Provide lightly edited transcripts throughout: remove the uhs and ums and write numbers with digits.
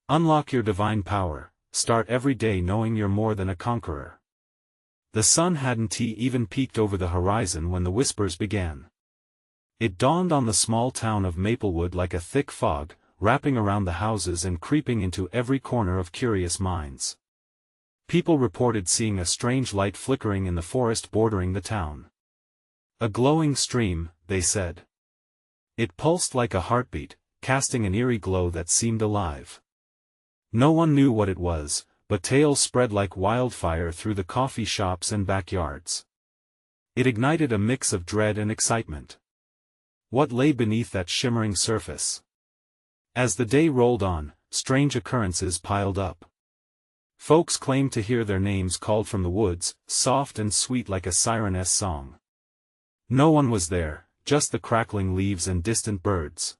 Unlock your divine power. Start every day knowing you're more than a conqueror. The sun hadn't even peeked over the horizon when the whispers began. It dawned on the small town of Maplewood like a thick fog, wrapping around the houses and creeping into every corner of curious minds. People reported seeing a strange light flickering in the forest bordering the town. A glowing stream, they said. It pulsed like a heartbeat, casting an eerie glow that seemed alive. No one knew what it was, but tales spread like wildfire through the coffee shops and backyards. It ignited a mix of dread and excitement. What lay beneath that shimmering surface? As the day rolled on, strange occurrences piled up. Folks claimed to hear their names called from the woods, soft and sweet like a siren's song. No one was there, just the crackling leaves and distant birds.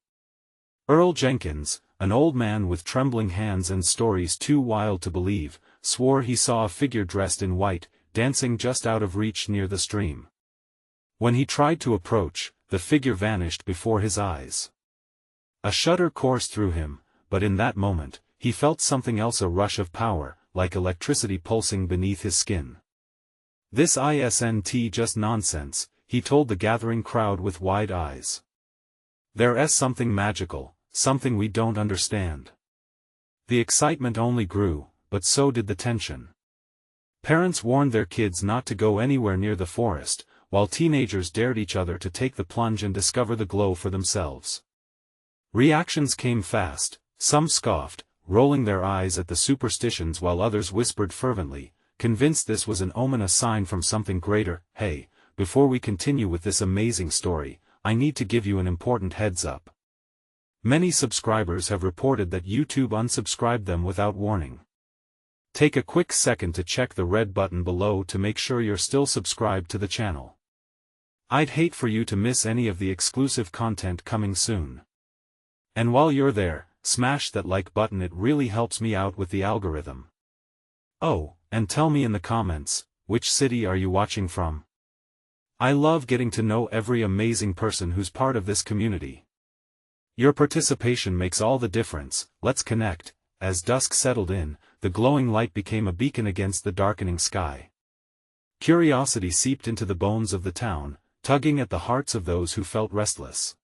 Earl Jenkins, an old man with trembling hands and stories too wild to believe, swore he saw a figure dressed in white, dancing just out of reach near the stream. When he tried to approach, the figure vanished before his eyes. A shudder coursed through him, but in that moment, he felt something else, a rush of power, like electricity pulsing beneath his skin. This isn't just nonsense, he told the gathering crowd with wide eyes. There's something magical, something we don't understand. The excitement only grew, but so did the tension. Parents warned their kids not to go anywhere near the forest, while teenagers dared each other to take the plunge and discover the glow for themselves. Reactions came fast, some scoffed, rolling their eyes at the superstitions, while others whispered fervently, convinced this was an omen, a sign from something greater. Hey, before we continue with this amazing story, I need to give you an important heads up. Many subscribers have reported that YouTube unsubscribed them without warning. Take a quick second to check the red button below to make sure you're still subscribed to the channel. I'd hate for you to miss any of the exclusive content coming soon. And while you're there, smash that like button, it really helps me out with the algorithm. Oh, and tell me in the comments, which city are you watching from? I love getting to know every amazing person who's part of this community. Your participation makes all the difference. Let's connect. As dusk settled in, the glowing light became a beacon against the darkening sky. Curiosity seeped into the bones of the town, tugging at the hearts of those who felt restless.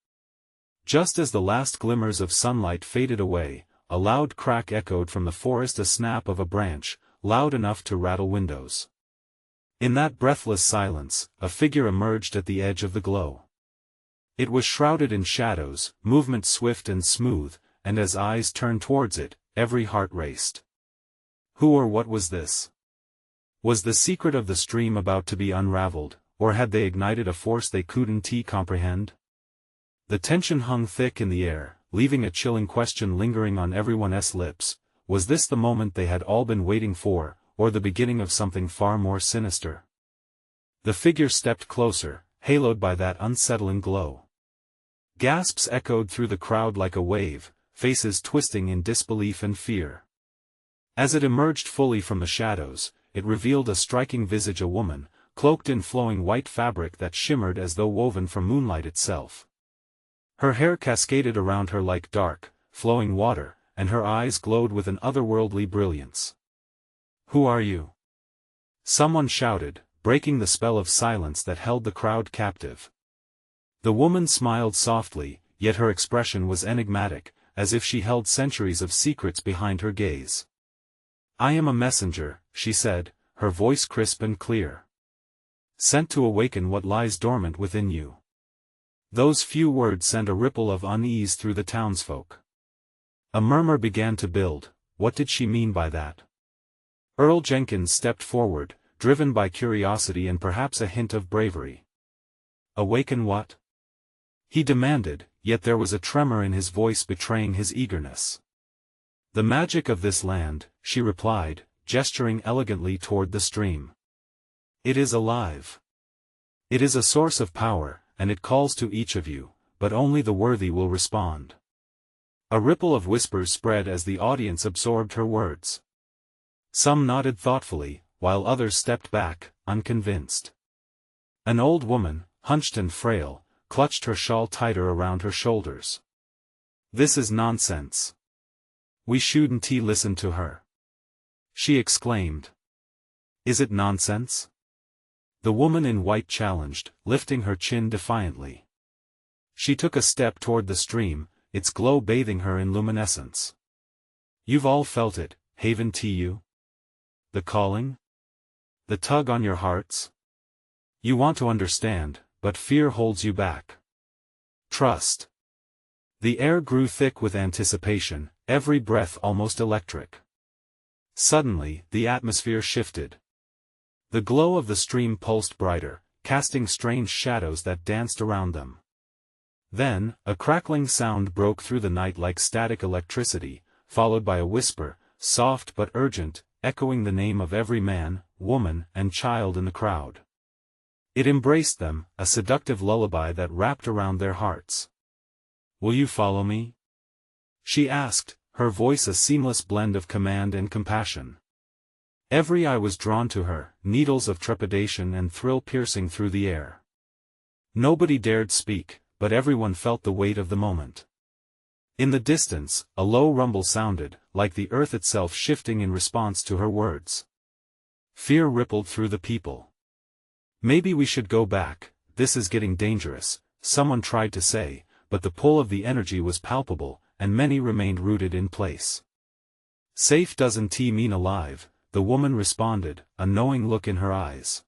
Just as the last glimmers of sunlight faded away, a loud crack echoed from the forest, a snap of a branch, loud enough to rattle windows. In that breathless silence, a figure emerged at the edge of the glow. It was shrouded in shadows, movement swift and smooth, and as eyes turned towards it, every heart raced. Who or what was this? Was the secret of the stream about to be unraveled, or had they ignited a force they couldn't comprehend? The tension hung thick in the air, leaving a chilling question lingering on everyone's lips. Was this the moment they had all been waiting for, or the beginning of something far more sinister? The figure stepped closer, haloed by that unsettling glow. Gasps echoed through the crowd like a wave, faces twisting in disbelief and fear. As it emerged fully from the shadows, it revealed a striking visage, a woman, cloaked in flowing white fabric that shimmered as though woven from moonlight itself. Her hair cascaded around her like dark, flowing water, and her eyes glowed with an otherworldly brilliance. "Who are you?" someone shouted, breaking the spell of silence that held the crowd captive. The woman smiled softly, yet her expression was enigmatic, as if she held centuries of secrets behind her gaze. "I am a messenger," she said, her voice crisp and clear. "Sent to awaken what lies dormant within you." Those few words sent a ripple of unease through the townsfolk. A murmur began to build. What did she mean by that? Earl Jenkins stepped forward, driven by curiosity and perhaps a hint of bravery. "Awaken what?" he demanded, yet there was a tremor in his voice betraying his eagerness. "The magic of this land," she replied, gesturing elegantly toward the stream. "It is alive. It is a source of power, and it calls to each of you, but only the worthy will respond." A ripple of whispers spread as the audience absorbed her words. Some nodded thoughtfully, while others stepped back, unconvinced. An old woman, hunched and frail, clutched her shawl tighter around her shoulders. "This is nonsense. We shouldn't listen to her," she exclaimed. "Is it nonsense?" The woman in white challenged, lifting her chin defiantly. She took a step toward the stream, its glow bathing her in luminescence. "You've all felt it, haven't you? The calling? The tug on your hearts? You want to understand, but fear holds you back. Trust." The air grew thick with anticipation, every breath almost electric. Suddenly, the atmosphere shifted. The glow of the stream pulsed brighter, casting strange shadows that danced around them. Then, a crackling sound broke through the night like static electricity, followed by a whisper, soft but urgent, echoing the name of every man, woman, and child in the crowd. It embraced them, a seductive lullaby that wrapped around their hearts. "Will you follow me?" she asked, her voice a seamless blend of command and compassion. Every eye was drawn to her, needles of trepidation and thrill piercing through the air. Nobody dared speak, but everyone felt the weight of the moment. In the distance, a low rumble sounded, like the earth itself shifting in response to her words. Fear rippled through the people. "Maybe we should go back, this is getting dangerous," someone tried to say, but the pull of the energy was palpable, and many remained rooted in place. "Safe doesn't mean alive," the woman responded, a knowing look in her eyes.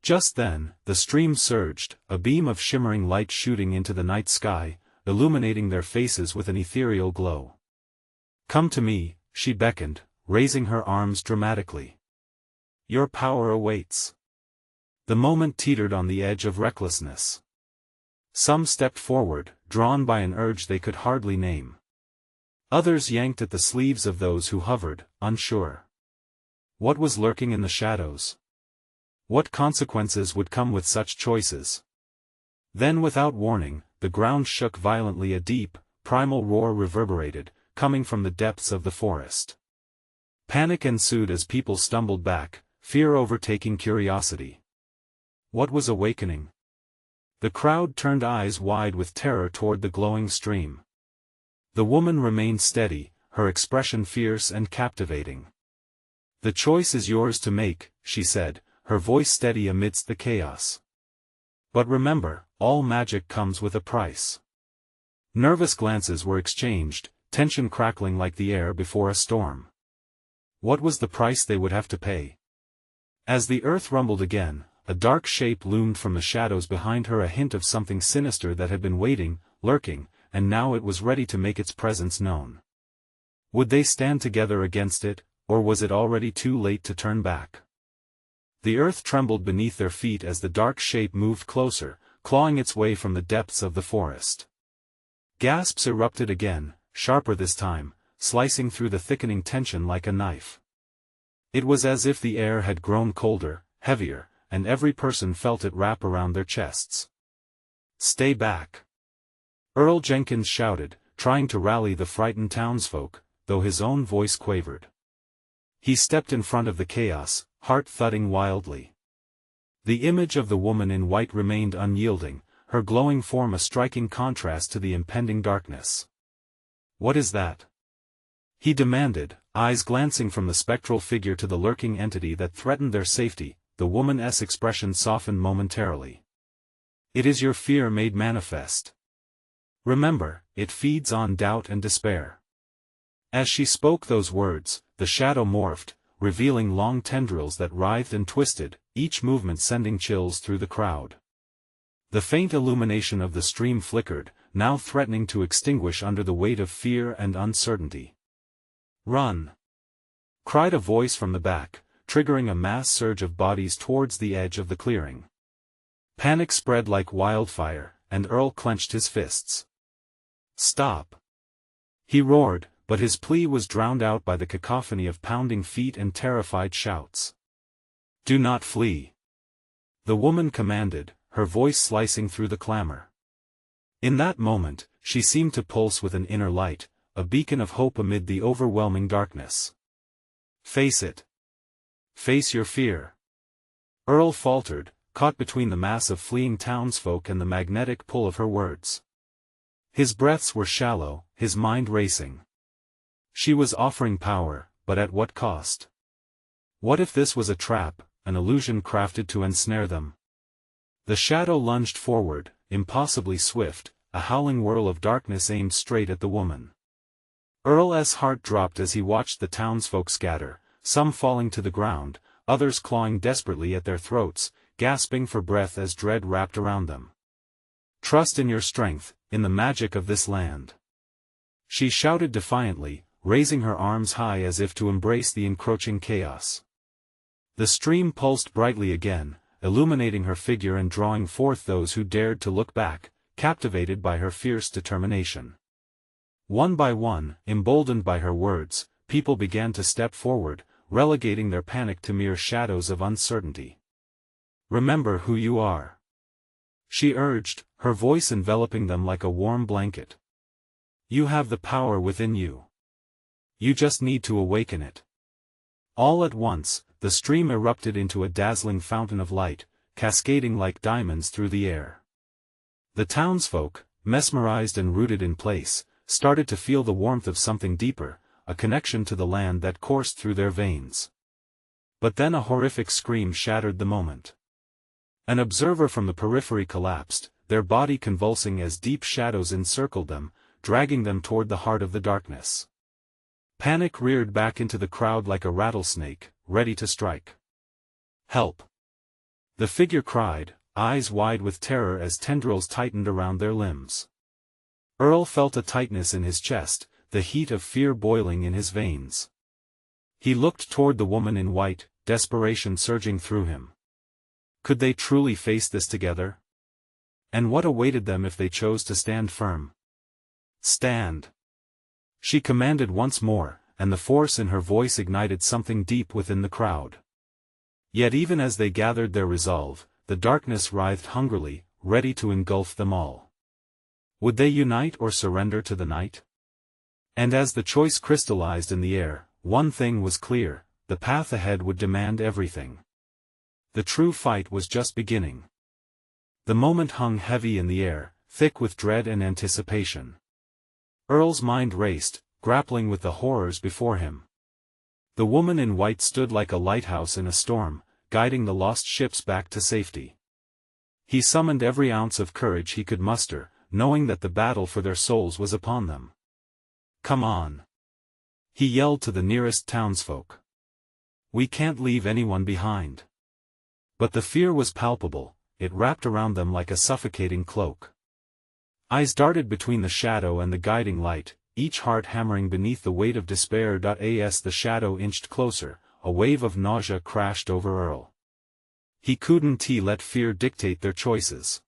Just then, the stream surged, a beam of shimmering light shooting into the night sky, illuminating their faces with an ethereal glow. "Come to me," she beckoned, raising her arms dramatically. "Your power awaits." The moment teetered on the edge of recklessness. Some stepped forward, drawn by an urge they could hardly name. Others yanked at the sleeves of those who hovered, unsure. What was lurking in the shadows? What consequences would come with such choices? Then without warning, the ground shook violently, a deep, primal roar reverberated, coming from the depths of the forest. Panic ensued as people stumbled back, fear overtaking curiosity. What was awakening? The crowd turned eyes wide with terror toward the glowing stream. The woman remained steady, her expression fierce and captivating. "The choice is yours to make," she said, her voice steady amidst the chaos. "But remember, all magic comes with a price." Nervous glances were exchanged, tension crackling like the air before a storm. What was the price they would have to pay? As the earth rumbled again, a dark shape loomed from the shadows behind her, a hint of something sinister that had been waiting, lurking, and now it was ready to make its presence known. Would they stand together against it, or was it already too late to turn back? The earth trembled beneath their feet as the dark shape moved closer, clawing its way from the depths of the forest. Gasps erupted again, sharper this time, slicing through the thickening tension like a knife. It was as if the air had grown colder, heavier, and every person felt it wrap around their chests. "Stay back!" Earl Jenkins shouted, trying to rally the frightened townsfolk, though his own voice quavered. He stepped in front of the chaos, heart thudding wildly. The image of the woman in white remained unyielding, her glowing form a striking contrast to the impending darkness. "What is that?" he demanded, eyes glancing from the spectral figure to the lurking entity that threatened their safety. The woman's expression softened momentarily. "It is your fear made manifest. Remember, it feeds on doubt and despair." As she spoke those words, the shadow morphed, revealing long tendrils that writhed and twisted, each movement sending chills through the crowd. The faint illumination of the stream flickered, now threatening to extinguish under the weight of fear and uncertainty. "Run!" cried a voice from the back, triggering a mass surge of bodies towards the edge of the clearing. Panic spread like wildfire, and Earl clenched his fists. "Stop!" he roared, but his plea was drowned out by the cacophony of pounding feet and terrified shouts. "Do not flee!" the woman commanded, her voice slicing through the clamor. In that moment, she seemed to pulse with an inner light, a beacon of hope amid the overwhelming darkness. "Face it! Face your fear!" Earl faltered, caught between the mass of fleeing townsfolk and the magnetic pull of her words. His breaths were shallow, his mind racing. She was offering power, but at what cost? What if this was a trap, an illusion crafted to ensnare them? The shadow lunged forward, impossibly swift, a howling whirl of darkness aimed straight at the woman. Earl's heart dropped as he watched the townsfolk scatter, some falling to the ground, others clawing desperately at their throats, gasping for breath as dread wrapped around them. "Trust in your strength, in the magic of this land," she shouted defiantly, raising her arms high as if to embrace the encroaching chaos. The stream pulsed brightly again, illuminating her figure and drawing forth those who dared to look back, captivated by her fierce determination. One by one, emboldened by her words, people began to step forward, relegating their panic to mere shadows of uncertainty. "Remember who you are," she urged, her voice enveloping them like a warm blanket. "You have the power within you. You just need to awaken it." All at once, the stream erupted into a dazzling fountain of light, cascading like diamonds through the air. The townsfolk, mesmerized and rooted in place, started to feel the warmth of something deeper, a connection to the land that coursed through their veins. But then a horrific scream shattered the moment. An observer from the periphery collapsed, their body convulsing as deep shadows encircled them, dragging them toward the heart of the darkness. Panic reared back into the crowd like a rattlesnake, ready to strike. "Help!" the figure cried, eyes wide with terror as tendrils tightened around their limbs. Earl felt a tightness in his chest, the heat of fear boiling in his veins. He looked toward the woman in white, desperation surging through him. Could they truly face this together? And what awaited them if they chose to stand firm? "Stand!" she commanded once more, and the force in her voice ignited something deep within the crowd. Yet even as they gathered their resolve, the darkness writhed hungrily, ready to engulf them all. Would they unite or surrender to the night? And as the choice crystallized in the air, one thing was clear: the path ahead would demand everything. The true fight was just beginning. The moment hung heavy in the air, thick with dread and anticipation. Earl's mind raced, grappling with the horrors before him. The woman in white stood like a lighthouse in a storm, guiding the lost ships back to safety. He summoned every ounce of courage he could muster, knowing that the battle for their souls was upon them. "Come on!" he yelled to the nearest townsfolk. "We can't leave anyone behind." But the fear was palpable, it wrapped around them like a suffocating cloak. Eyes darted between the shadow and the guiding light, each heart hammering beneath the weight of despair. As the shadow inched closer, a wave of nausea crashed over Earl. He couldn't let fear dictate their choices.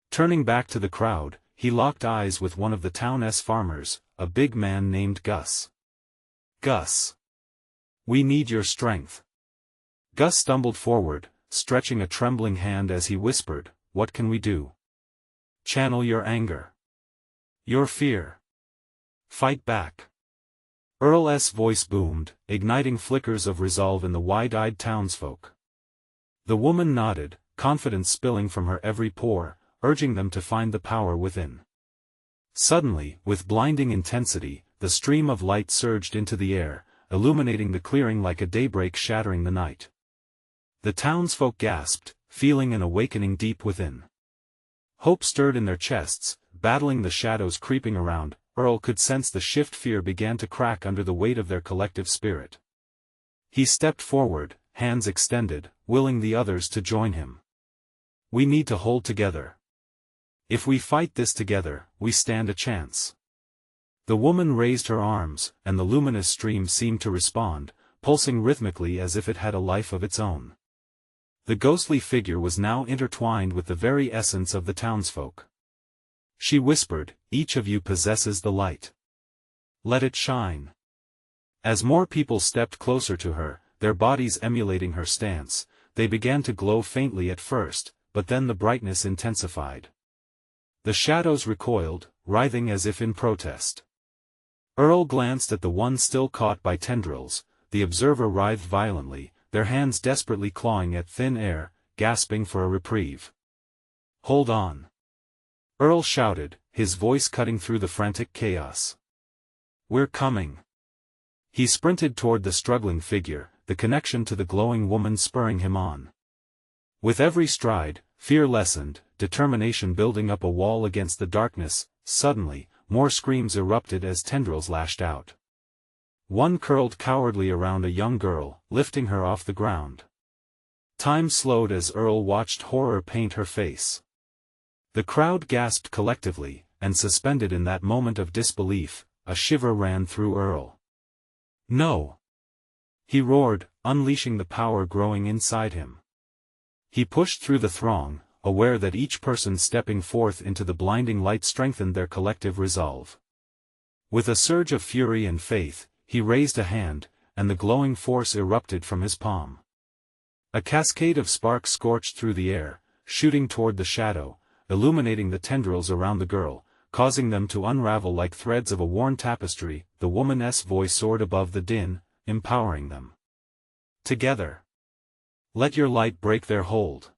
Turning back to the crowd, he locked eyes with one of the town's farmers, a big man named Gus. "Gus! We need your strength." Gus stumbled forward, stretching a trembling hand as he whispered, "What can we do?" "Channel your anger. Your fear. Fight back." Earl's voice boomed, igniting flickers of resolve in the wide-eyed townsfolk. The woman nodded, confidence spilling from her every pore, urging them to find the power within. Suddenly, with blinding intensity, the stream of light surged into the air, illuminating the clearing like a daybreak shattering the night. The townsfolk gasped, feeling an awakening deep within. Hope stirred in their chests, battling the shadows creeping around. Earl could sense the shift. Fear began to crack under the weight of their collective spirit. He stepped forward, hands extended, willing the others to join him. "We need to hold together. If we fight this together, we stand a chance." The woman raised her arms, and the luminous stream seemed to respond, pulsing rhythmically as if it had a life of its own. The ghostly figure was now intertwined with the very essence of the townsfolk. She whispered, "Each of you possesses the light. Let it shine." As more people stepped closer to her, their bodies emulating her stance, they began to glow faintly at first, but then the brightness intensified. The shadows recoiled, writhing as if in protest. Earl glanced at the one still caught by tendrils. The observer writhed violently, their hands desperately clawing at thin air, gasping for a reprieve. "Hold on!" Earl shouted, his voice cutting through the frantic chaos. "We're coming!" He sprinted toward the struggling figure, the connection to the glowing woman spurring him on. With every stride, fear lessened, determination building up a wall against the darkness. Suddenly, more screams erupted as tendrils lashed out. One curled cowardly around a young girl, lifting her off the ground. Time slowed as Earl watched horror paint her face. The crowd gasped collectively, and suspended in that moment of disbelief, a shiver ran through Earl. "No!" he roared, unleashing the power growing inside him. He pushed through the throng, aware that each person stepping forth into the blinding light strengthened their collective resolve. With a surge of fury and faith, he raised a hand, and the glowing force erupted from his palm. A cascade of sparks scorched through the air, shooting toward the shadow, illuminating the tendrils around the girl, causing them to unravel like threads of a worn tapestry. The woman's voice soared above the din, empowering them. "Together. Let your light break their hold."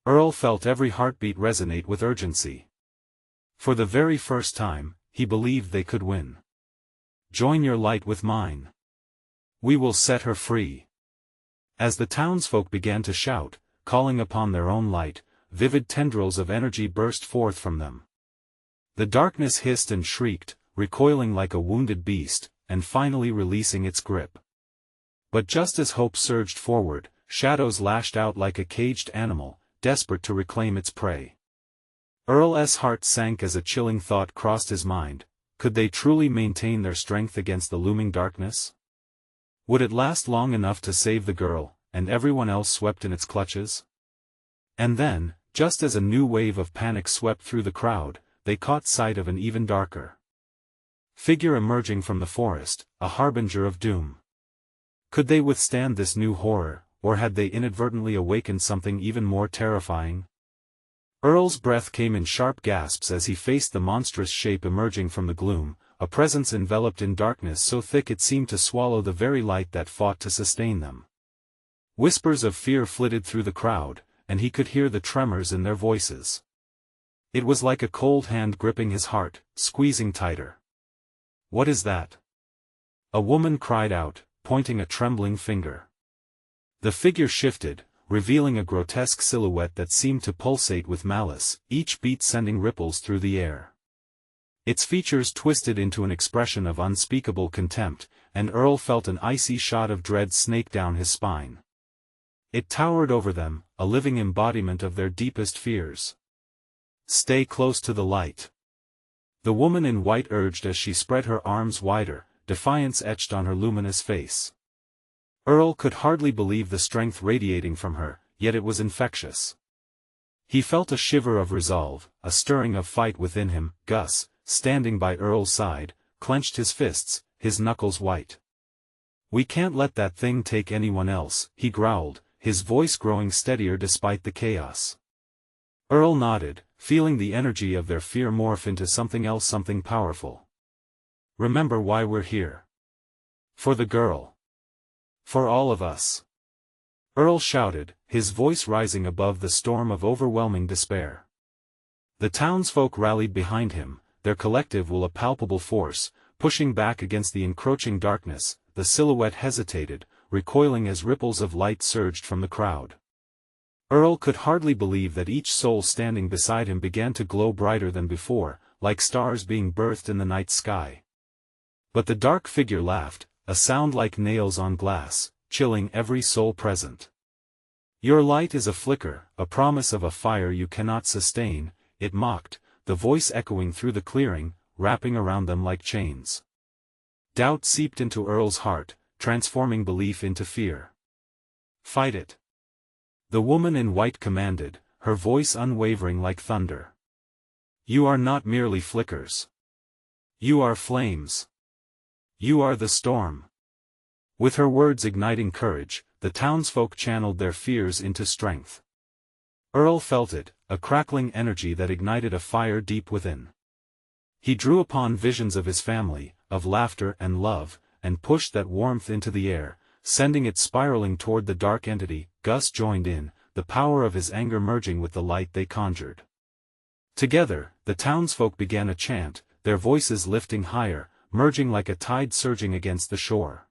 Earl felt every heartbeat resonate with urgency. For the very first time, he believed they could win. "Join your light with mine. We will set her free." As the townsfolk began to shout, calling upon their own light, vivid tendrils of energy burst forth from them. The darkness hissed and shrieked, recoiling like a wounded beast, and finally releasing its grip. But just as hope surged forward, shadows lashed out like a caged animal, desperate to reclaim its prey. Earl's heart sank as a chilling thought crossed his mind. Could they truly maintain their strength against the looming darkness? Would it last long enough to save the girl, and everyone else swept in its clutches? And then, just as a new wave of panic swept through the crowd, they caught sight of an even darker figure emerging from the forest, a harbinger of doom. Could they withstand this new horror, or had they inadvertently awakened something even more terrifying? Earl's breath came in sharp gasps as he faced the monstrous shape emerging from the gloom, a presence enveloped in darkness so thick it seemed to swallow the very light that fought to sustain them. Whispers of fear flitted through the crowd, and he could hear the tremors in their voices. It was like a cold hand gripping his heart, squeezing tighter. "What is that?" a woman cried out, pointing a trembling finger. The figure shifted, revealing a grotesque silhouette that seemed to pulsate with malice, each beat sending ripples through the air. Its features twisted into an expression of unspeakable contempt, and Earl felt an icy shot of dread snake down his spine. It towered over them, a living embodiment of their deepest fears. "Stay close to the light," the woman in white urged as she spread her arms wider, defiance etched on her luminous face. Earl could hardly believe the strength radiating from her, yet it was infectious. He felt a shiver of resolve, a stirring of fight within him. Gus, standing by Earl's side, clenched his fists, his knuckles white. "We can't let that thing take anyone else," he growled, his voice growing steadier despite the chaos. Earl nodded, feeling the energy of their fear morph into something else, something powerful. "Remember why we're here. For the girl. For all of us," Earl shouted, his voice rising above the storm of overwhelming despair. The townsfolk rallied behind him, their collective will a palpable force, pushing back against the encroaching darkness. The silhouette hesitated, recoiling as ripples of light surged from the crowd. Earl could hardly believe that each soul standing beside him began to glow brighter than before, like stars being birthed in the night sky. But the dark figure laughed, a sound like nails on glass, chilling every soul present. "Your light is a flicker, a promise of a fire you cannot sustain," it mocked, the voice echoing through the clearing, wrapping around them like chains. Doubt seeped into Earl's heart, transforming belief into fear. "Fight it," the woman in white commanded, her voice unwavering like thunder. "You are not merely flickers. You are flames. You are the storm." With her words igniting courage, the townsfolk channeled their fears into strength. Earl felt it, a crackling energy that ignited a fire deep within. He drew upon visions of his family, of laughter and love, and pushed that warmth into the air, sending it spiraling toward the dark entity. Gus joined in, the power of his anger merging with the light they conjured. Together, the townsfolk began a chant, their voices lifting higher, merging like a tide surging against the shore.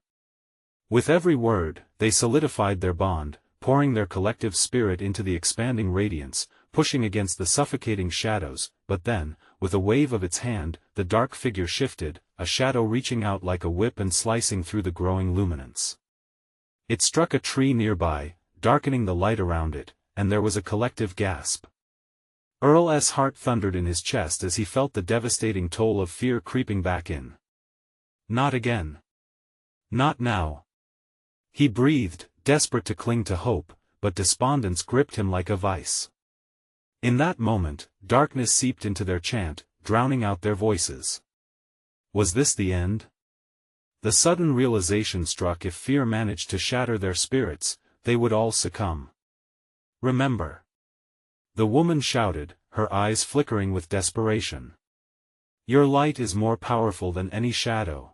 With every word, they solidified their bond, pouring their collective spirit into the expanding radiance, pushing against the suffocating shadows, but then, with a wave of its hand, the dark figure shifted, a shadow reaching out like a whip and slicing through the growing luminance. It struck a tree nearby, darkening the light around it, and there was a collective gasp. Earl's heart thundered in his chest as he felt the devastating toll of fear creeping back in. Not again. Not now. He breathed, desperate to cling to hope, but despondence gripped him like a vice. In that moment, darkness seeped into their chant, drowning out their voices. Was this the end? The sudden realization struck: if fear managed to shatter their spirits, they would all succumb. Remember. The woman shouted, her eyes flickering with desperation. Your light is more powerful than any shadow.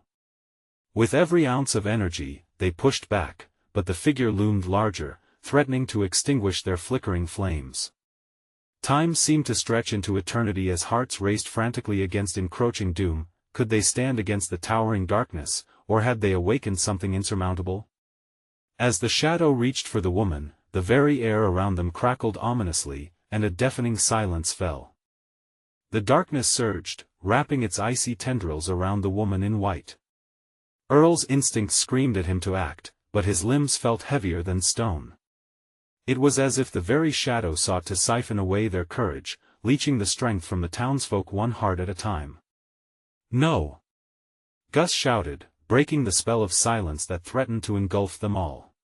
With every ounce of energy, they pushed back, but the figure loomed larger, threatening to extinguish their flickering flames. Time seemed to stretch into eternity as hearts raced frantically against encroaching doom. Could they stand against the towering darkness, or had they awakened something insurmountable? As the shadow reached for the woman, the very air around them crackled ominously, and a deafening silence fell. The darkness surged, wrapping its icy tendrils around the woman in white. Earl's instincts screamed at him to act, but his limbs felt heavier than stone. It was as if the very shadow sought to siphon away their courage, leeching the strength from the townsfolk one heart at a time. No! Gus shouted, breaking the spell of silence that threatened to engulf them all.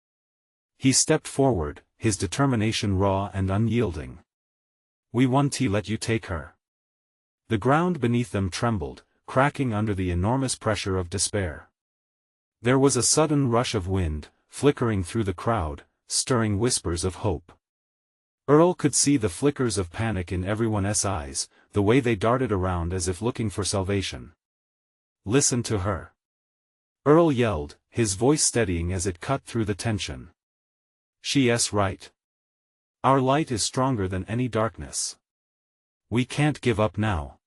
He stepped forward, his determination raw and unyielding. We won't let you take her. The ground beneath them trembled, cracking under the enormous pressure of despair. There was a sudden rush of wind, flickering through the crowd, stirring whispers of hope. Earl could see the flickers of panic in everyone's eyes, the way they darted around as if looking for salvation. Listen to her. Earl yelled, his voice steadying as it cut through the tension. She's right. Our light is stronger than any darkness. We can't give up now.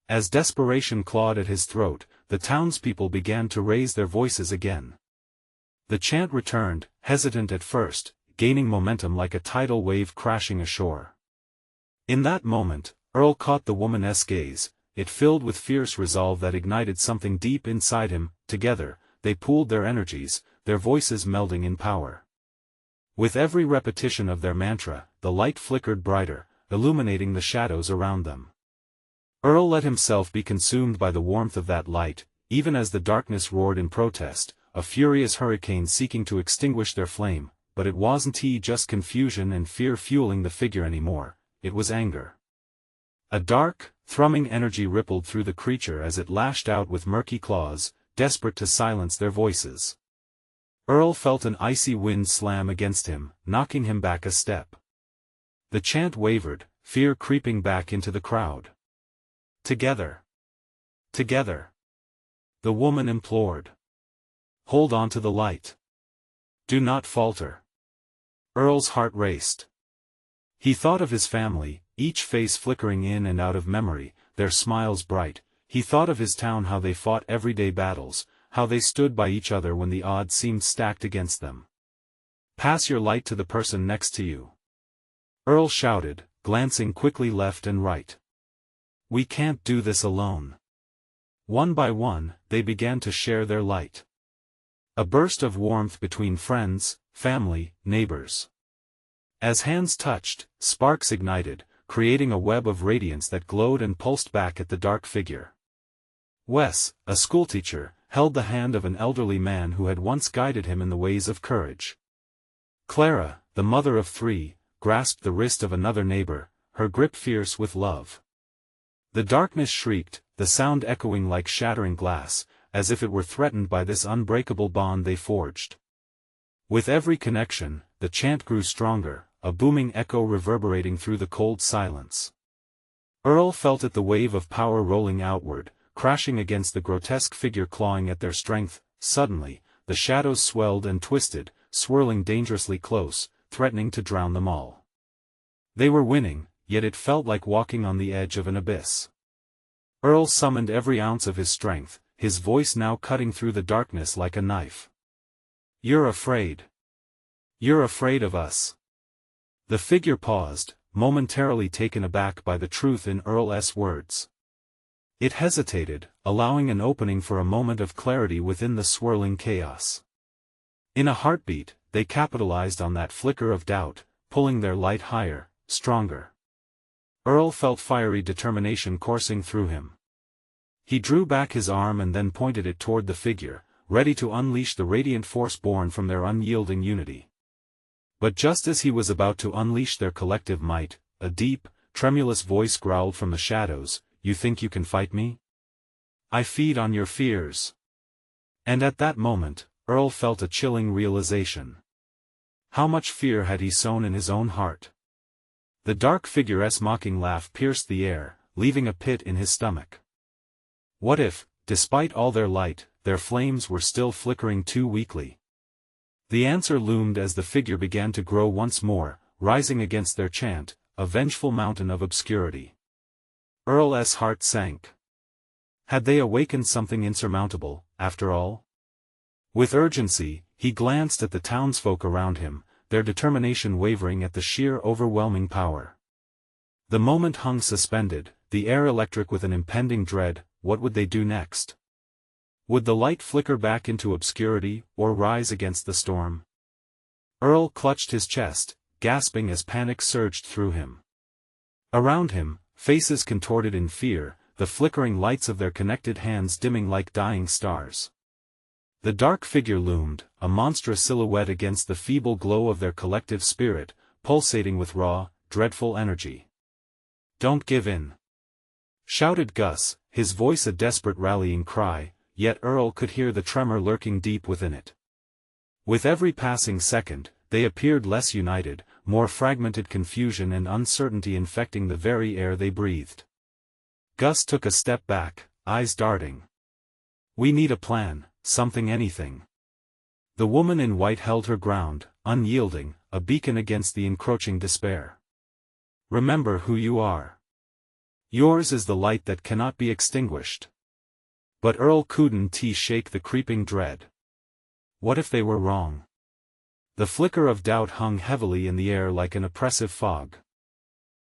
As desperation clawed at his throat, the townspeople began to raise their voices again. The chant returned, hesitant at first, gaining momentum like a tidal wave crashing ashore. In that moment, Earl caught the woman's gaze. It filled with fierce resolve that ignited something deep inside him. Together, they pooled their energies, their voices melding in power. With every repetition of their mantra, the light flickered brighter, illuminating the shadows around them. Earl let himself be consumed by the warmth of that light, even as the darkness roared in protest, a furious hurricane seeking to extinguish their flame. But it wasn't just confusion and fear fueling the figure anymore, it was anger. A dark, thrumming energy rippled through the creature as it lashed out with murky claws, desperate to silence their voices. Earl felt an icy wind slam against him, knocking him back a step. The chant wavered, fear creeping back into the crowd. Together. Together. The woman implored. Hold on to the light. Do not falter. Earl's heart raced. He thought of his family, each face flickering in and out of memory, their smiles bright. He thought of his town, how they fought everyday battles, how they stood by each other when the odds seemed stacked against them. Pass your light to the person next to you. Earl shouted, glancing quickly left and right. We can't do this alone. One by one, they began to share their light. A burst of warmth between friends, family, neighbors. As hands touched, sparks ignited, creating a web of radiance that glowed and pulsed back at the dark figure. Wes, a schoolteacher, held the hand of an elderly man who had once guided him in the ways of courage. Clara, the mother of 3, grasped the wrist of another neighbor, her grip fierce with love. The darkness shrieked, the sound echoing like shattering glass, as if it were threatened by this unbreakable bond they forged. With every connection, the chant grew stronger, a booming echo reverberating through the cold silence. Earl felt it, the wave of power rolling outward, crashing against the grotesque figure clawing at their strength. Suddenly, the shadows swelled and twisted, swirling dangerously close, threatening to drown them all. They were winning, yet it felt like walking on the edge of an abyss. Earl summoned every ounce of his strength, his voice now cutting through the darkness like a knife. "You're afraid. You're afraid of us." The figure paused, momentarily taken aback by the truth in Earl's words. It hesitated, allowing an opening for a moment of clarity within the swirling chaos. In a heartbeat, they capitalized on that flicker of doubt, pulling their light higher, stronger. Earl felt fiery determination coursing through him. He drew back his arm and then pointed it toward the figure, ready to unleash the radiant force born from their unyielding unity. But just as he was about to unleash their collective might, a deep, tremulous voice growled from the shadows, "You think you can fight me? I feed on your fears." And at that moment, Earl felt a chilling realization. How much fear had he sown in his own heart? The dark figure's mocking laugh pierced the air, leaving a pit in his stomach. What if, despite all their light, their flames were still flickering too weakly? The answer loomed as the figure began to grow once more, rising against their chant, a vengeful mountain of obscurity. Earl's heart sank. Had they awakened something insurmountable, after all? With urgency, he glanced at the townsfolk around him, their determination wavering at the sheer overwhelming power. The moment hung suspended, the air electric with an impending dread. What would they do next? Would the light flicker back into obscurity, or rise against the storm? Earl clutched his chest, gasping as panic surged through him. Around him, faces contorted in fear, the flickering lights of their connected hands dimming like dying stars. The dark figure loomed, a monstrous silhouette against the feeble glow of their collective spirit, pulsating with raw, dreadful energy. "Don't give in!" shouted Gus, his voice a desperate rallying cry, yet Earl could hear the tremor lurking deep within it. With every passing second, they appeared less united, more fragmented, confusion and uncertainty infecting the very air they breathed. Gus took a step back, eyes darting. "We need a plan, anything." The woman in white held her ground, unyielding, a beacon against the encroaching despair. "Remember who you are. Yours is the light that cannot be extinguished." But Earl couldn't shake the creeping dread. What if they were wrong? The flicker of doubt hung heavily in the air like an oppressive fog.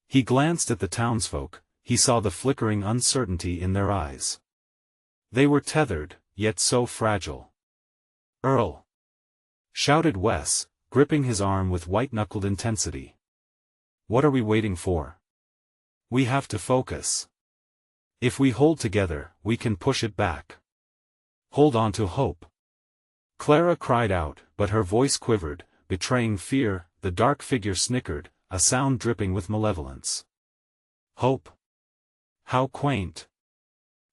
He glanced at the townsfolk, he saw the flickering uncertainty in their eyes. They were tethered, yet so fragile. "Earl!" shouted Wes, gripping his arm with white-knuckled intensity. "What are we waiting for? We have to focus. If we hold together, we can push it back. Hold on to hope." Clara cried out, but her voice quivered, betraying fear. The dark figure snickered, a sound dripping with malevolence. "Hope? How quaint."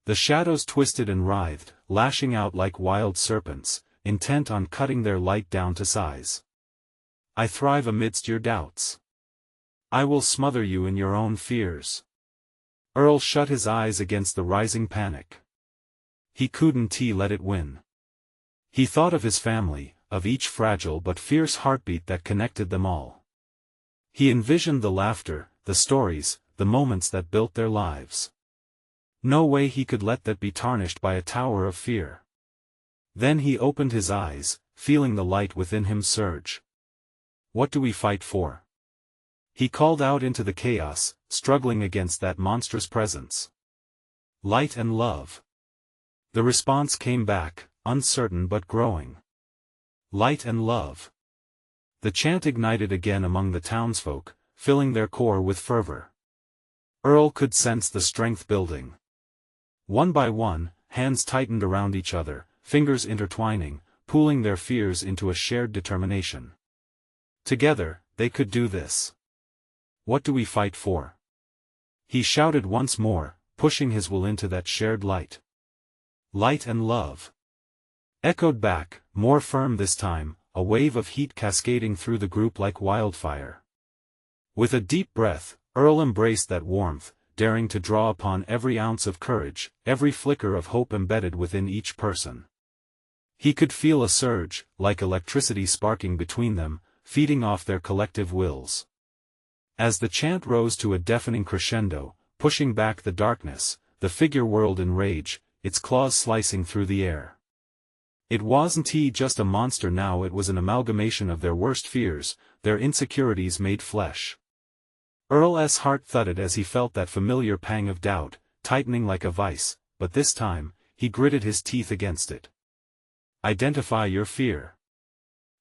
The shadows twisted and writhed, lashing out like wild serpents, intent on cutting their light down to size. "I thrive amidst your doubts. I will smother you in your own fears." Earl shut his eyes against the rising panic. He couldn't let it win. He thought of his family, of each fragile but fierce heartbeat that connected them all. He envisioned the laughter, the stories, the moments that built their lives. No way he could let that be tarnished by a tower of fear. Then he opened his eyes, feeling the light within him surge. "What do we fight for?" He called out into the chaos, struggling against that monstrous presence. "Light and love." The response came back, uncertain but growing. "Light and love." The chant ignited again among the townsfolk, filling their core with fervor. Earl could sense the strength building. One by one, hands tightened around each other, fingers intertwining, pooling their fears into a shared determination. Together, they could do this. "What do we fight for?" he shouted once more, pushing his will into that shared light. "Light and love." Echoed back, more firm this time, a wave of heat cascading through the group like wildfire. With a deep breath, Earl embraced that warmth, daring to draw upon every ounce of courage, every flicker of hope embedded within each person. He could feel a surge, like electricity sparking between them, feeding off their collective wills. As the chant rose to a deafening crescendo, pushing back the darkness, the figure whirled in rage, its claws slicing through the air. It wasn't just a monster now, it was an amalgamation of their worst fears, their insecurities made flesh. Earl's heart thudded as he felt that familiar pang of doubt, tightening like a vice, but this time, he gritted his teeth against it. "Identify your fear,"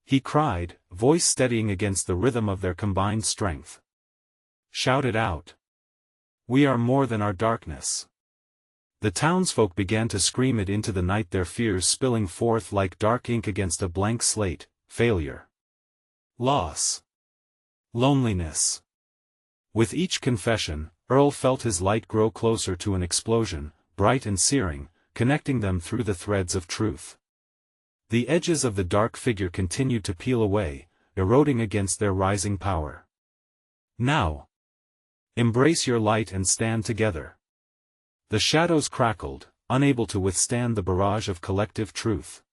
he cried, voice steadying against the rhythm of their combined strength. "Shout it out. We are more than our darkness." The townsfolk began to scream it into the night, their fears spilling forth like dark ink against a blank slate: failure, loss, loneliness. With each confession, Earl felt his light grow closer to an explosion, bright and searing, connecting them through the threads of truth. The edges of the dark figure continued to peel away, eroding against their rising power. "Now, embrace your light and stand together." The shadows crackled, unable to withstand the barrage of collective truth.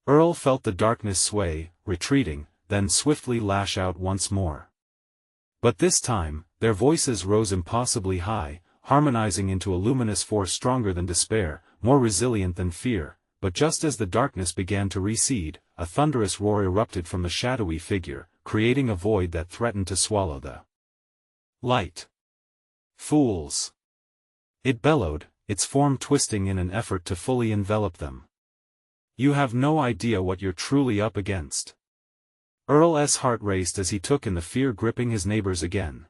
Earl felt the darkness sway, retreating, then swiftly lash out once more. But this time, their voices rose impossibly high, harmonizing into a luminous force stronger than despair, more resilient than fear. But just as the darkness began to recede, a thunderous roar erupted from the shadowy figure, creating a void that threatened to swallow the light. "Fools!" it bellowed, its form twisting in an effort to fully envelop them. "You have no idea what you're truly up against." Earl's heart raced as he took in the fear gripping his neighbors again.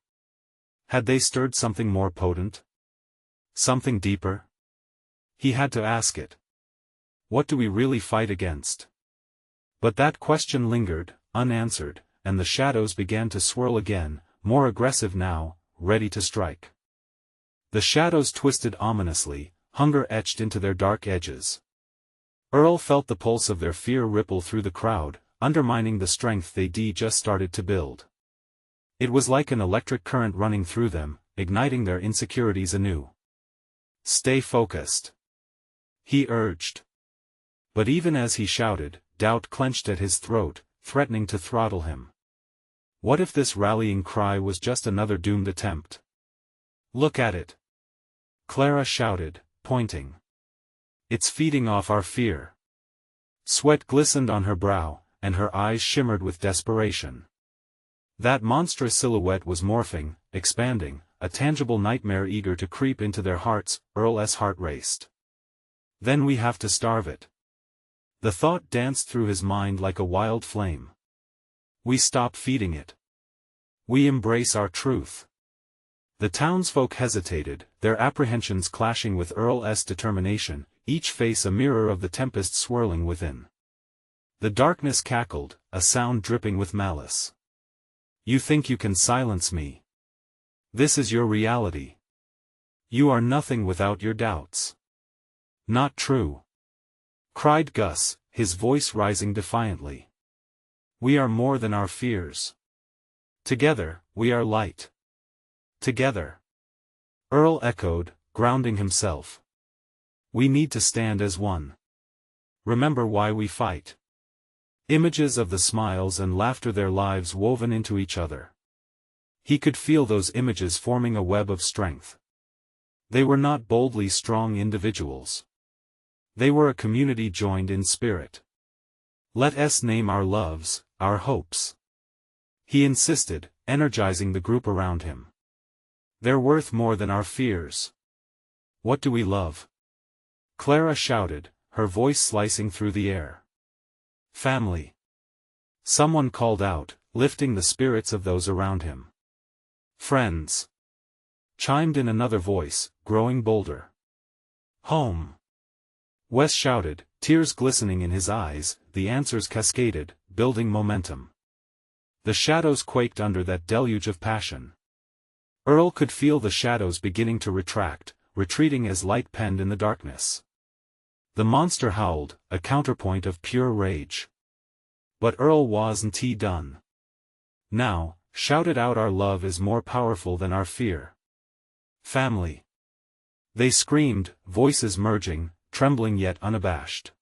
Had they stirred something more potent? Something deeper? He had to ask it. What do we really fight against? But that question lingered, unanswered, and the shadows began to swirl again, more aggressive now, ready to strike. The shadows twisted ominously, hunger etched into their dark edges. Earl felt the pulse of their fear ripple through the crowd, undermining the strength they'd just started to build. It was like an electric current running through them, igniting their insecurities anew. "Stay focused," he urged. But even as he shouted, doubt clenched at his throat, threatening to throttle him. What if this rallying cry was just another doomed attempt? "Look at it," Clara shouted, pointing. "It's feeding off our fear." Sweat glistened on her brow, and her eyes shimmered with desperation. That monstrous silhouette was morphing, expanding, a tangible nightmare eager to creep into their hearts. Earl's heart raced. "Then we have to starve it." The thought danced through his mind like a wild flame. "We stop feeding it. We embrace our truth." The townsfolk hesitated, their apprehensions clashing with Earl's determination, each face a mirror of the tempest swirling within. The darkness cackled, a sound dripping with malice. "You think you can silence me? This is your reality. You are nothing without your doubts." "Not true," cried Gus, his voice rising defiantly. "We are more than our fears. Together, we are light." "Together," Earl echoed, grounding himself. "We need to stand as one. Remember why we fight." Images of the smiles and laughter, their lives woven into each other. He could feel those images forming a web of strength. They were not boldly strong individuals. They were a community joined in spirit. "Let us name our loves, our hopes," he insisted, energizing the group around him. "They're worth more than our fears." "What do we love?" Clara shouted, her voice slicing through the air. "Family," someone called out, lifting the spirits of those around him. "Friends," chimed in another voice, growing bolder. "Home," Wes shouted, tears glistening in his eyes. The answers cascaded, building momentum. The shadows quaked under that deluge of passion. Earl could feel the shadows beginning to retract, retreating as light penned in the darkness. The monster howled, a counterpoint of pure rage. But Earl wasn't done. "Now," shouted out, "our love is more powerful than our fear." "Family," they screamed, voices merging, trembling yet unabashed.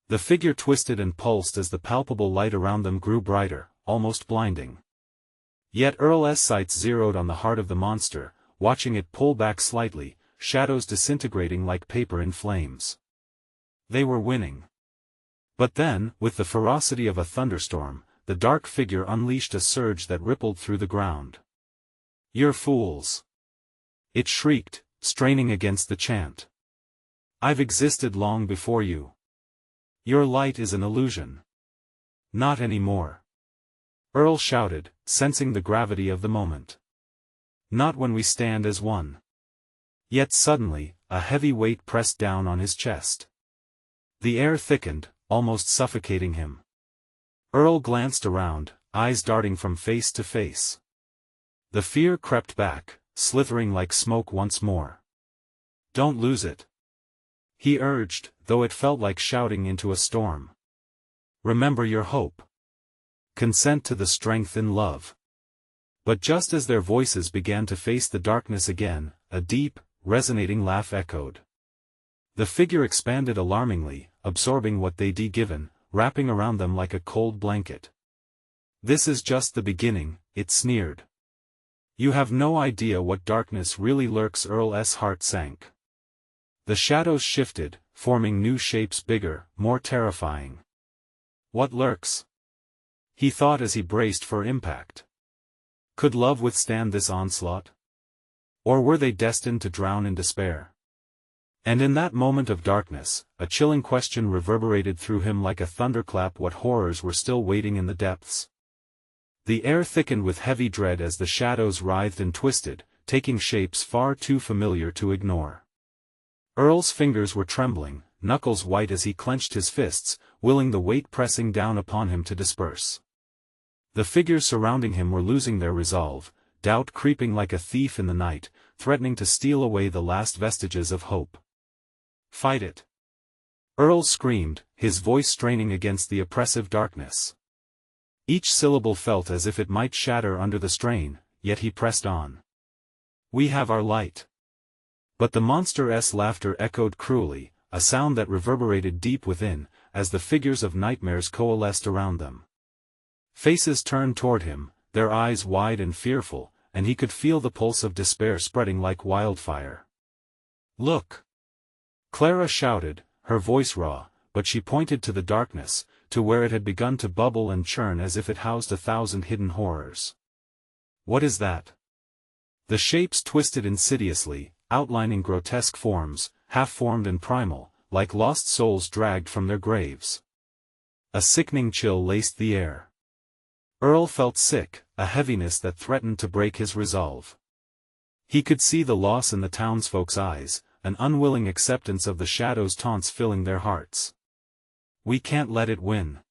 The figure twisted and pulsed as the palpable light around them grew brighter, almost blinding. Yet Earl's sights zeroed on the heart of the monster, watching it pull back slightly, shadows disintegrating like paper in flames. They were winning. But then, with the ferocity of a thunderstorm, the dark figure unleashed a surge that rippled through the ground. "You're fools!" it shrieked, straining against the chant. "I've existed long before you. Your light is an illusion. Not anymore." Earl shouted, sensing the gravity of the moment. "Not when we stand as one." Yet suddenly, a heavy weight pressed down on his chest. The air thickened, almost suffocating him. Earl glanced around, eyes darting from face to face. The fear crept back, slithering like smoke once more. "Don't lose it," he urged, though it felt like shouting into a storm. "Remember your hope. Consent to the strength in love." But just as their voices began to face the darkness again, a deep, resonating laugh echoed. The figure expanded alarmingly, absorbing what they'd given, wrapping around them like a cold blanket. "This is just the beginning," it sneered. "You have no idea what darkness really lurks." Earl's heart sank. The shadows shifted, forming new shapes bigger, more terrifying. "What lurks?" he thought as he braced for impact. Could love withstand this onslaught? Or were they destined to drown in despair? And in that moment of darkness, a chilling question reverberated through him like a thunderclap: what horrors were still waiting in the depths? The air thickened with heavy dread as the shadows writhed and twisted, taking shapes far too familiar to ignore. Earl's fingers were trembling, knuckles white as he clenched his fists, willing the weight pressing down upon him to disperse. The figures surrounding him were losing their resolve, doubt creeping like a thief in the night, threatening to steal away the last vestiges of hope. "Fight it!" Earl screamed, his voice straining against the oppressive darkness. Each syllable felt as if it might shatter under the strain, yet he pressed on. "We have our light." But the monster's laughter echoed cruelly, a sound that reverberated deep within, as the figures of nightmares coalesced around them. Faces turned toward him, their eyes wide and fearful, and he could feel the pulse of despair spreading like wildfire. "Look!" Clara shouted, her voice raw, but she pointed to the darkness, to where it had begun to bubble and churn as if it housed 1,000 hidden horrors. "What is that?" The shapes twisted insidiously, outlining grotesque forms, half-formed and primal, like lost souls dragged from their graves. A sickening chill laced the air. Earl felt sick, a heaviness that threatened to break his resolve. He could see the loss in the townsfolk's eyes, an unwilling acceptance of the shadow's taunts filling their hearts. "We can't let it win."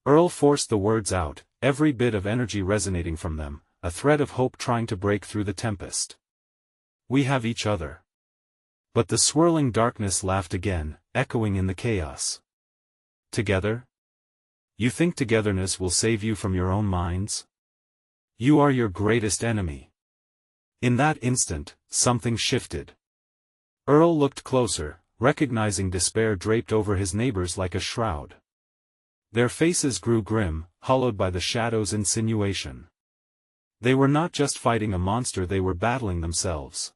Earl forced the words out, every bit of energy resonating from them, a thread of hope trying to break through the tempest. "We have each other." But the swirling darkness laughed again, echoing in the chaos. "Together? You think togetherness will save you from your own minds? You are your greatest enemy." In that instant, something shifted. Earl looked closer, recognizing despair draped over his neighbors like a shroud. Their faces grew grim, hollowed by the shadow's insinuation. They were not just fighting a monster, they were battling themselves.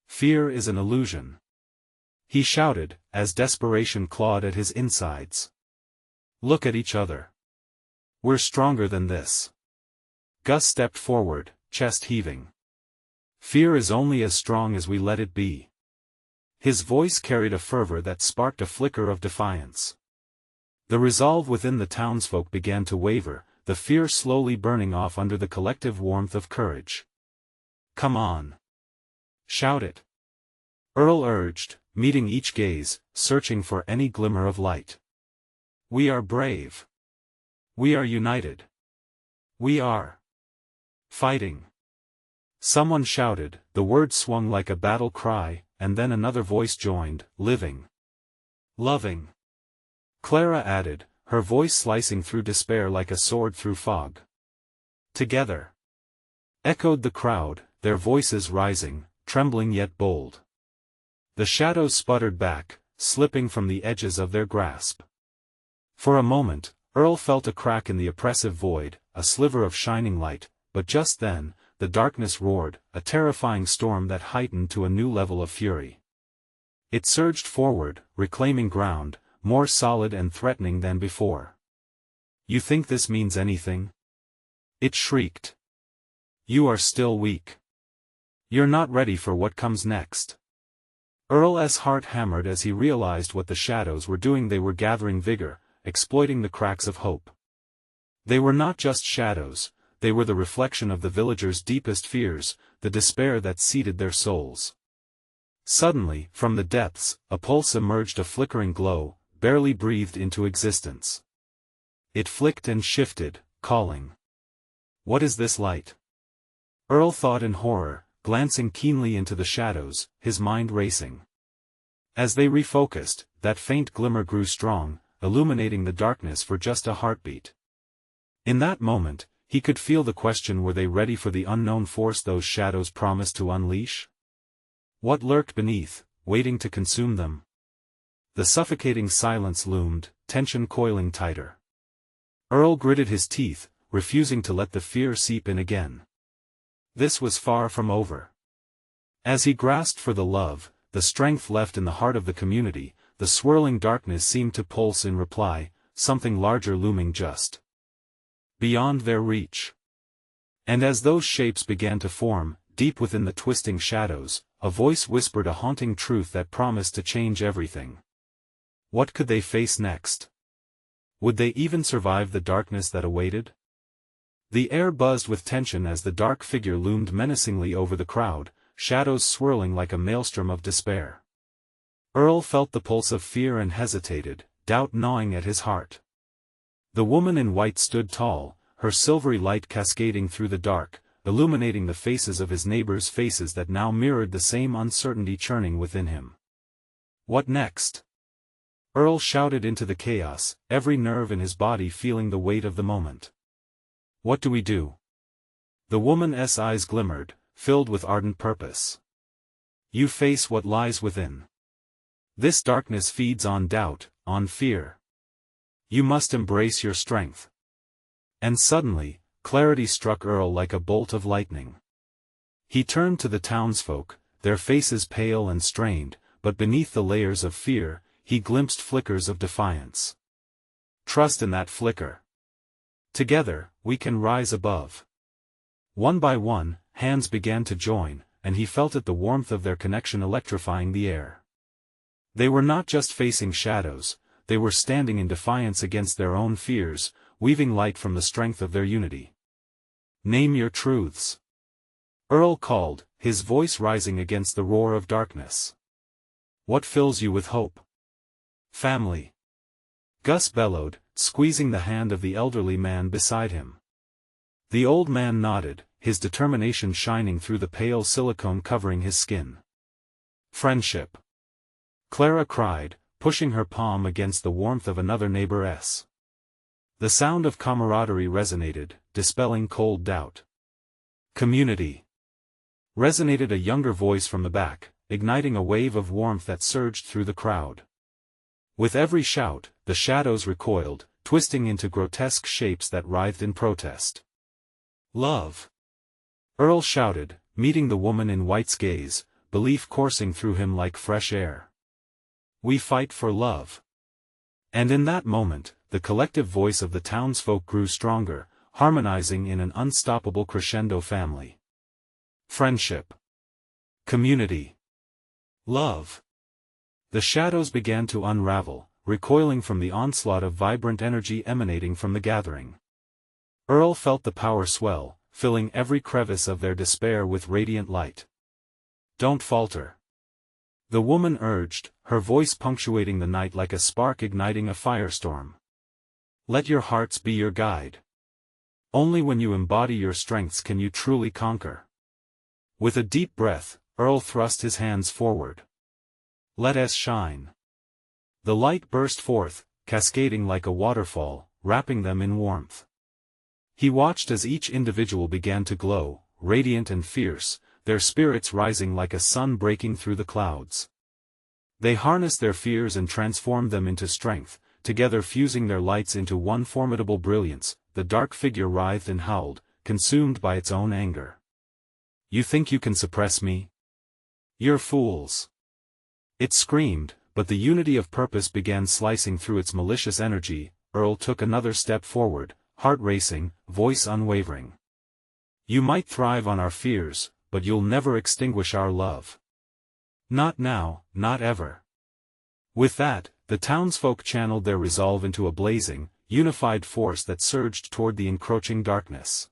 "Fear is an illusion," he shouted, as desperation clawed at his insides. "Look at each other. We're stronger than this." Gus stepped forward, chest heaving. "Fear is only as strong as we let it be." His voice carried a fervor that sparked a flicker of defiance. The resolve within the townsfolk began to waver, the fear slowly burning off under the collective warmth of courage. "Come on. Shout it," Earl urged, meeting each gaze, searching for any glimmer of light. "We are brave. We are united. We are fighting." Someone shouted, the words swung like a battle cry, and then another voice joined, "Living. Loving." Clara added, her voice slicing through despair like a sword through fog. "Together," echoed the crowd, their voices rising, trembling yet bold. The shadows sputtered back, slipping from the edges of their grasp. For a moment, Earl felt a crack in the oppressive void, a sliver of shining light, but just then, the darkness roared, a terrifying storm that heightened to a new level of fury. It surged forward, reclaiming ground, more solid and threatening than before. "You think this means anything?" it shrieked. "You are still weak. You're not ready for what comes next." Earl's heart hammered as he realized what the shadows were doing. They were gathering vigor, exploiting the cracks of hope. They were not just shadows, they were the reflection of the villagers' deepest fears, the despair that seeded their souls. Suddenly, from the depths, a pulse emerged, a flickering glow, barely breathed into existence. It flicked and shifted, calling. "What is this light?" Earl thought in horror, glancing keenly into the shadows, his mind racing. As they refocused, that faint glimmer grew strong, illuminating the darkness for just a heartbeat. In that moment, he could feel the question: were they ready for the unknown force those shadows promised to unleash? What lurked beneath, waiting to consume them? The suffocating silence loomed, tension coiling tighter. Earl gritted his teeth, refusing to let the fear seep in again. This was far from over. As he grasped for the love, the strength left in the heart of the community, the swirling darkness seemed to pulse in reply, something larger looming just beyond their reach. And as those shapes began to form, deep within the twisting shadows, a voice whispered a haunting truth that promised to change everything. What could they face next? Would they even survive the darkness that awaited? The air buzzed with tension as the dark figure loomed menacingly over the crowd, shadows swirling like a maelstrom of despair. Earl felt the pulse of fear and hesitated, doubt gnawing at his heart. The woman in white stood tall, her silvery light cascading through the dark, illuminating the faces of his neighbors' faces that now mirrored the same uncertainty churning within him. What next? Earl shouted into the chaos, every nerve in his body feeling the weight of the moment. What do we do? The woman's eyes glimmered, filled with ardent purpose. You face what lies within. This darkness feeds on doubt, on fear. You must embrace your strength. And suddenly, clarity struck Earl like a bolt of lightning. He turned to the townsfolk, their faces pale and strained, but beneath the layers of fear, he glimpsed flickers of defiance. Trust in that flicker. Together, we can rise above. One by one, hands began to join, and he felt it, the warmth of their connection electrifying the air. They were not just facing shadows, they were standing in defiance against their own fears, weaving light from the strength of their unity. Name your truths. Earl called, his voice rising against the roar of darkness. What fills you with hope? Family. Gus bellowed, squeezing the hand of the elderly man beside him. The old man nodded, his determination shining through the pale silicone covering his skin. Friendship. Clara cried, pushing her palm against the warmth of another neighbor's. The sound of camaraderie resonated, dispelling cold doubt. Community. Resonated a younger voice from the back, igniting a wave of warmth that surged through the crowd. With every shout, the shadows recoiled, twisting into grotesque shapes that writhed in protest. Love. Earl shouted, meeting the woman in white's gaze, belief coursing through him like fresh air. We fight for love. And in that moment, the collective voice of the townsfolk grew stronger, harmonizing in an unstoppable crescendo. Family. Friendship. Community. Love. The shadows began to unravel, recoiling from the onslaught of vibrant energy emanating from the gathering. Earl felt the power swell, filling every crevice of their despair with radiant light. Don't falter. The woman urged, her voice punctuating the night like a spark igniting a firestorm. Let your hearts be your guide. Only when you embody your strengths can you truly conquer. With a deep breath, Earl thrust his hands forward. Let us shine. The light burst forth, cascading like a waterfall, wrapping them in warmth. He watched as each individual began to glow, radiant and fierce, their spirits rising like a sun breaking through the clouds. They harnessed their fears and transformed them into strength, together fusing their lights into one formidable brilliance. The dark figure writhed and howled, consumed by its own anger. You think you can suppress me? You're fools. It screamed, but the unity of purpose began slicing through its malicious energy. Earl took another step forward, heart racing, voice unwavering. You might thrive on our fears, but you'll never extinguish our love. Not now, not ever. With that, the townsfolk channeled their resolve into a blazing, unified force that surged toward the encroaching darkness.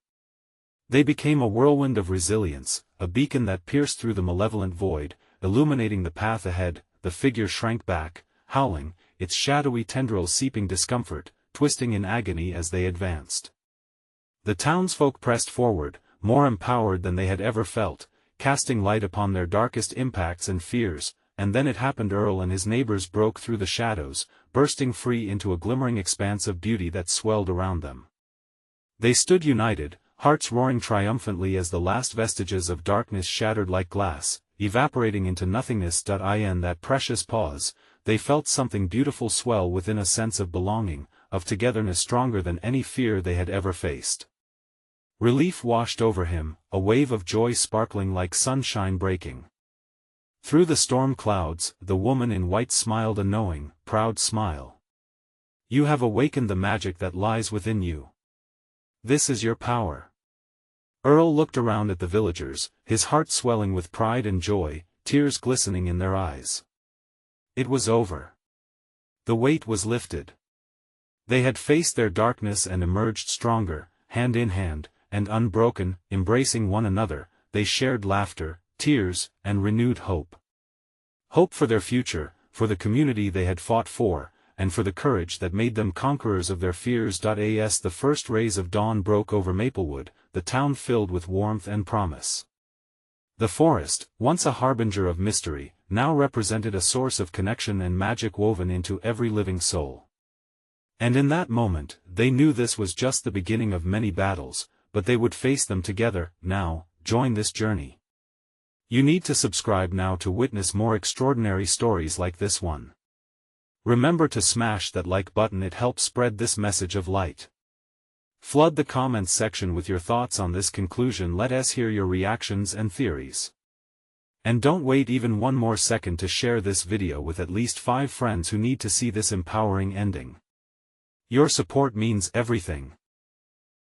They became a whirlwind of resilience, a beacon that pierced through the malevolent void, illuminating the path ahead. The figure shrank back, howling, its shadowy tendrils seeping discomfort, twisting in agony as they advanced. The townsfolk pressed forward, more empowered than they had ever felt, casting light upon their darkest impacts and fears. And then it happened. Earl and his neighbors broke through the shadows, bursting free into a glimmering expanse of beauty that swelled around them. They stood united, hearts roaring triumphantly as the last vestiges of darkness shattered like glass, evaporating into nothingness. In that precious pause, they felt something beautiful swell within, a sense of belonging, of togetherness stronger than any fear they had ever faced. Relief washed over him, a wave of joy sparkling like sunshine breaking. Through the storm clouds, the woman in white smiled a knowing, proud smile. You have awakened the magic that lies within you. This is your power. Earl looked around at the villagers, his heart swelling with pride and joy, tears glistening in their eyes. It was over. The weight was lifted. They had faced their darkness and emerged stronger, hand in hand, and unbroken, embracing one another. They shared laughter, tears, and renewed hope. Hope for their future, for the community they had fought for, and for the courage that made them conquerors of their fears. As the first rays of dawn broke over Maplewood, the town filled with warmth and promise. The forest, once a harbinger of mystery, now represented a source of connection and magic woven into every living soul. And in that moment, they knew this was just the beginning of many battles, but they would face them together. Now, join this journey. You need to subscribe now to witness more extraordinary stories like this one. Remember to smash that like button, it helps spread this message of light. Flood the comments section with your thoughts on this conclusion. Let us hear your reactions and theories. And don't wait even one more second to share this video with at least 5 friends who need to see this empowering ending. Your support means everything.